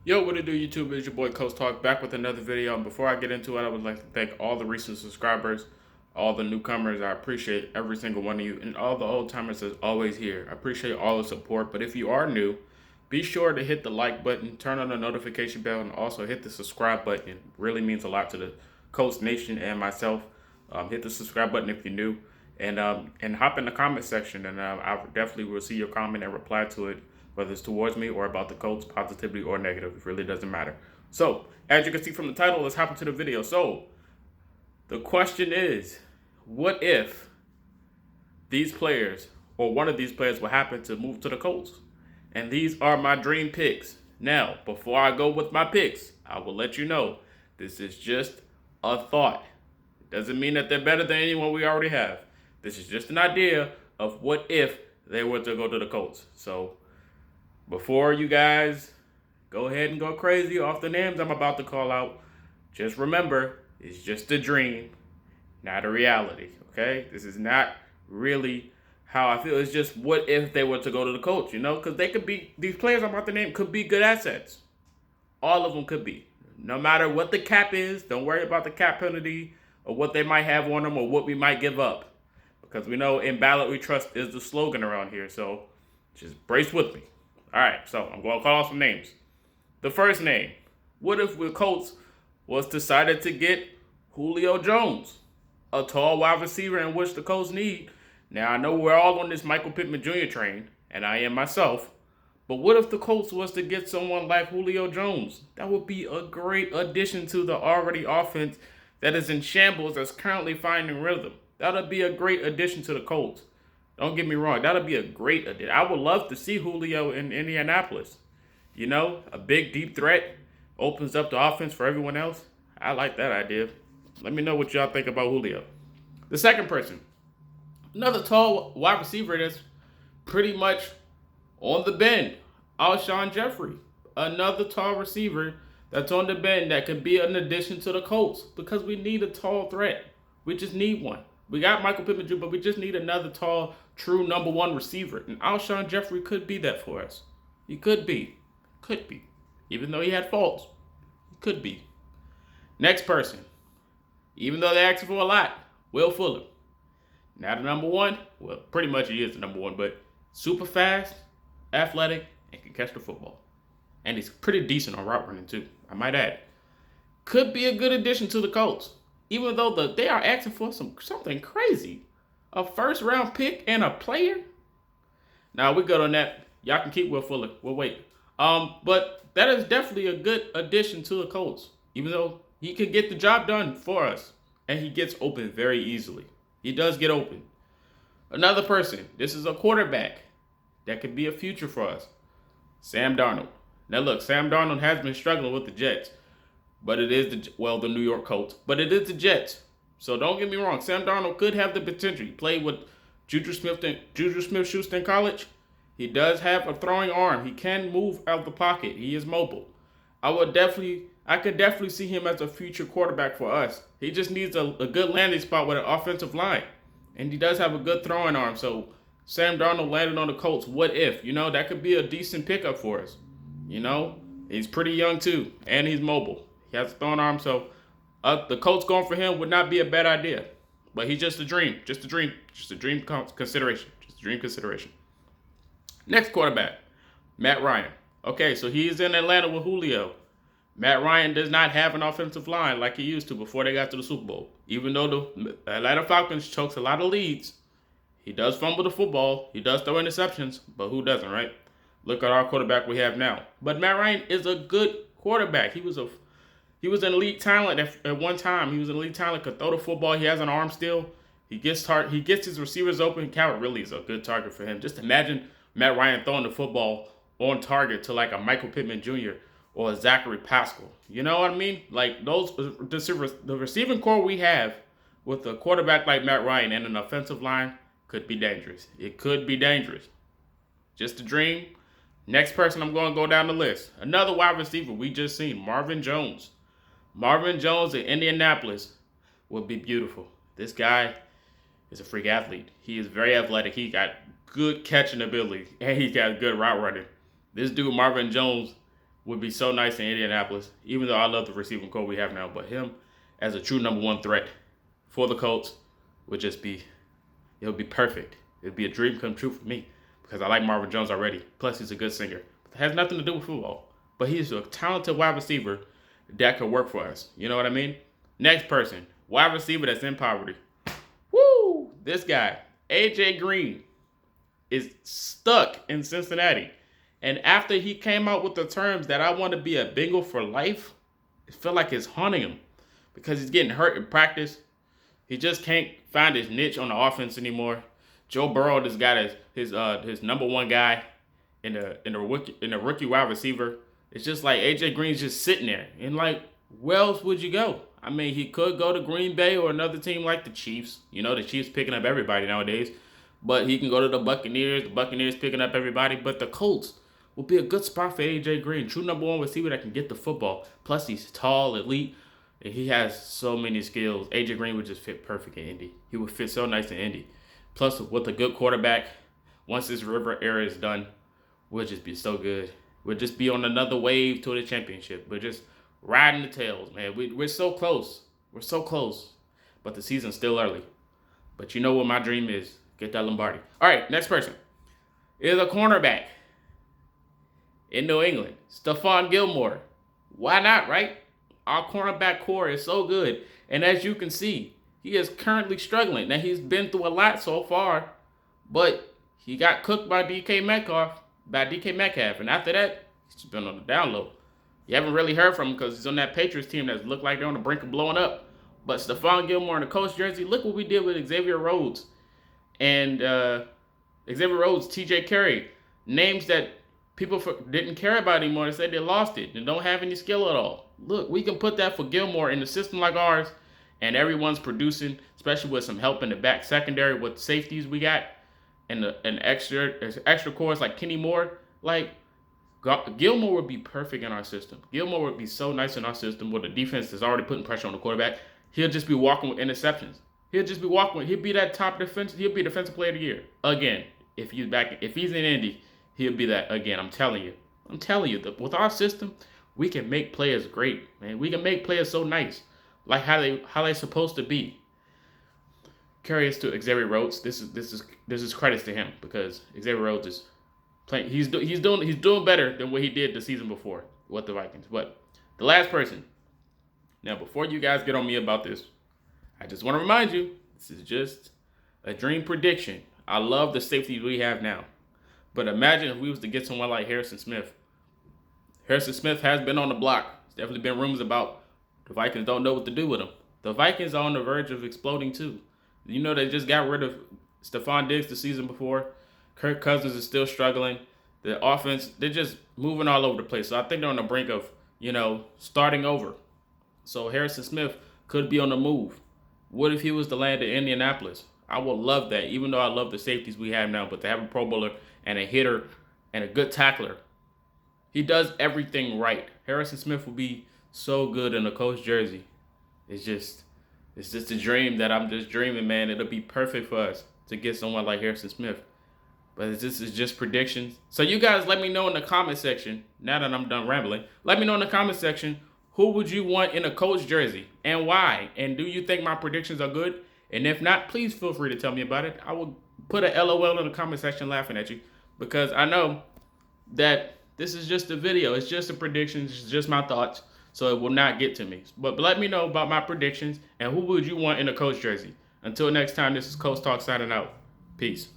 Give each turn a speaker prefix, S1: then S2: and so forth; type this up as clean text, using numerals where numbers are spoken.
S1: Yo, what it do, YouTube? It's your boy Coach Talk back with another video. And before I get into it, I would like to thank all the recent subscribers, all the newcomers. I appreciate every single one of you, and all the old timers that's always here. I appreciate all the support. But if you are new, be sure to hit the like button, turn on the notification bell, and also hit the subscribe button. It really means a lot to the Coach Nation and myself. Hit the subscribe button if you're new, and hop in the comment section, and I definitely will see your comment and reply to it, whether it's towards me or about the Colts, positively or negative. It really doesn't matter. So, as you can see from the title, let's hop into the video. So, the question is, what if these players, or one of these players, will happen to move to the Colts? And these are my dream picks. Now, before I go with my picks, I will let you know this is just a thought. It doesn't mean that they're better than anyone we already have. This is just an idea of what if they were to go to the Colts. So, before you guys go ahead and go crazy off the names I'm about to call out, just remember, it's just a dream, not a reality, okay? This is not really how I feel. It's just what if they were to go to the Colts, Because they could be, these players I'm about to name could be good assets. All of them could be. No matter what the cap is, don't worry about the cap penalty or what they might have on them or what we might give up. Because we know in ballot we trust is the slogan around here, so just brace with me. All right, so I'm going to call out some names. The first name, what if the Colts was decided to get Julio Jones, a tall wide receiver in which the Colts need? Now, I know we're all on this Michael Pittman Jr. train, and I am myself, but what if the Colts was to get someone like Julio Jones? That would be a great addition to the already offense that is in shambles, that's currently finding rhythm. That would be a great addition to the Colts. Don't get me wrong. That'll be a great addition. I would love to see Julio in Indianapolis. A big, deep threat opens up the offense for everyone else. I like that idea. Let me know what y'all think about Julio. The second person, another tall wide receiver that's pretty much on the bend, Alshon Jeffrey. Another tall receiver that's on the bend that could be an addition to the Colts because we need a tall threat. We just need one. We got Michael Pittman Jr., but we just need another tall, true number one receiver. And Alshon Jeffrey could be that for us. He could be. Could be. Even though he had faults. He could be. Next person. Even though they asked for a lot, Will Fuller. Now the number one. Well, pretty much he is the number one, but super fast, athletic, and can catch the football. And he's pretty decent on route running too, I might add. Could be a good addition to the Colts. Even though they are asking for something crazy. A first round pick and a player? Now we're good on that. Y'all can keep Will Fuller. We'll wait. But that is definitely a good addition to the Colts. Even though he could get the job done for us. And he gets open very easily. He does get open. Another person. This is a quarterback that could be a future for us. Sam Darnold. Now look, Sam Darnold has been struggling with the Jets. But it is the New York Colts. But it is the Jets. So don't get me wrong. Sam Darnold could have the potential. He played with Juju Smith-Schuster in college. He does have a throwing arm. He can move out of the pocket. He is mobile. I could definitely see him as a future quarterback for us. He just needs a good landing spot with an offensive line. And he does have a good throwing arm. So Sam Darnold landed on the Colts. What if? That could be a decent pickup for us. He's pretty young too. And he's mobile. He has a throwing arm, so the Colts going for him would not be a bad idea. But he's just a dream. Just a dream consideration. Just a dream consideration. Next quarterback, Matt Ryan. Okay, so he's in Atlanta with Julio. Matt Ryan does not have an offensive line like he used to before they got to the Super Bowl. Even though the Atlanta Falcons chokes a lot of leads, he does fumble the football. He does throw interceptions, but who doesn't, right? Look at our quarterback we have now. But Matt Ryan is a good quarterback. He was an elite talent at one time. He was an elite talent, could throw the football. He has an arm still. He gets his receivers open. Calvert really is a good target for him. Just imagine Matt Ryan throwing the football on target to like a Michael Pittman Jr. or a Zachary Pascal. You know what I mean? Like the receiving core we have with a quarterback like Matt Ryan and an offensive line could be dangerous. It could be dangerous. Just a dream. Next person I'm going to go down the list. Another wide receiver we just seen, Marvin Jones. Marvin Jones in Indianapolis would be beautiful. This guy is a freak athlete. He is very athletic. He got good catching ability, and he got good route running. This dude, Marvin Jones, would be so nice in Indianapolis, even though I love the receiving core we have now. But him as a true number one threat for the Colts would just be, it would be perfect. It would be a dream come true for me because I like Marvin Jones already. Plus, he's a good singer. It has nothing to do with football. But he's a talented wide receiver that could work for us. You know what I mean? Next person, wide receiver that's in poverty. Woo! This guy, AJ Green, is stuck in Cincinnati. And after he came out with the terms that I want to be a Bengal for life, it felt like it's haunting him because he's getting hurt in practice. He just can't find his niche on the offense anymore. Joe Burrow just got his number one guy in the rookie wide receiver. It's just like AJ Green's just sitting there. And like, where else would you go? I mean, he could go to Green Bay or another team like the Chiefs. You know, the Chiefs picking up everybody nowadays. But he can go to the Buccaneers picking up everybody. But the Colts will be a good spot for AJ Green. True number one receiver that can get the football. Plus, he's tall, elite, and he has so many skills. AJ Green would just fit perfect in Indy. He would fit so nice in Indy. Plus, with a good quarterback, once this River era is done, we'll just be so good. We'll just be on another wave to the championship. We're just riding the tails, man. We're so close. We're so close. But the season's still early. But you know what my dream is? Get that Lombardi. All right, next person is a cornerback in New England. Stephan Gilmore. Why not, right? Our cornerback core is so good. And as you can see, he is currently struggling. Now, he's been through a lot so far, but he got cooked by DK Metcalf. And after that, he's been on the down low. You haven't really heard from him because he's on that Patriots team that looked like they're on the brink of blowing up. But Stephan Gilmore in the Colts jersey, look what we did with Xavier Rhodes. And Xavier Rhodes, TJ Carey, names that people didn't care about anymore. They said they lost it and don't have any skill at all. Look, we can put that for Gilmore in a system like ours, and everyone's producing, especially with some help in the back secondary with safeties we got, and an extra cores like Kenny Moore. Like, Gilmore would be perfect in our system. Gilmore would be so nice in our system with a defense that's already putting pressure on the quarterback. He'll just be walking with interceptions. He'll be that top defense. He'll be defensive player of the year again. If he's in Indy, he'll be that again. I'm telling you. With our system, we can make players great, man. We can make players so nice, like how they supposed to be. Curious to Xavier Rhodes. This is credits to him because Xavier Rhodes is playing. He's doing better than what he did the season before with the Vikings. But the last person. Now, before you guys get on me about this, I just want to remind you, this is just a dream prediction. I love the safeties we have now. But imagine if we was to get someone like Harrison Smith. Harrison Smith has been on the block. There's definitely been rumors about the Vikings don't know what to do with him. The Vikings are on the verge of exploding too. You know, they just got rid of Stephon Diggs the season before. Kirk Cousins is still struggling. The offense, they're just moving all over the place. So I think they're on the brink of, starting over. So Harrison Smith could be on the move. What if he was to land in Indianapolis? I would love that, even though I love the safeties we have now. But to have a Pro Bowler and a hitter and a good tackler, he does everything right. Harrison Smith will be so good in a Colts jersey. It's just a dream that I'm just dreaming, man. It'll be perfect for us to get someone like Harrison Smith. But this is just predictions. So you guys let me know in the comment section, now that I'm done rambling, let me know in the comment section, who would you want in a Colts jersey and why? And do you think my predictions are good? And if not, please feel free to tell me about it. I will put a LOL in the comment section laughing at you because I know that this is just a video. It's just a prediction. It's just my thoughts. So it will not get to me. But let me know about my predictions and who would you want in a Colts jersey. Until next time, this is Coach Talk signing out. Peace.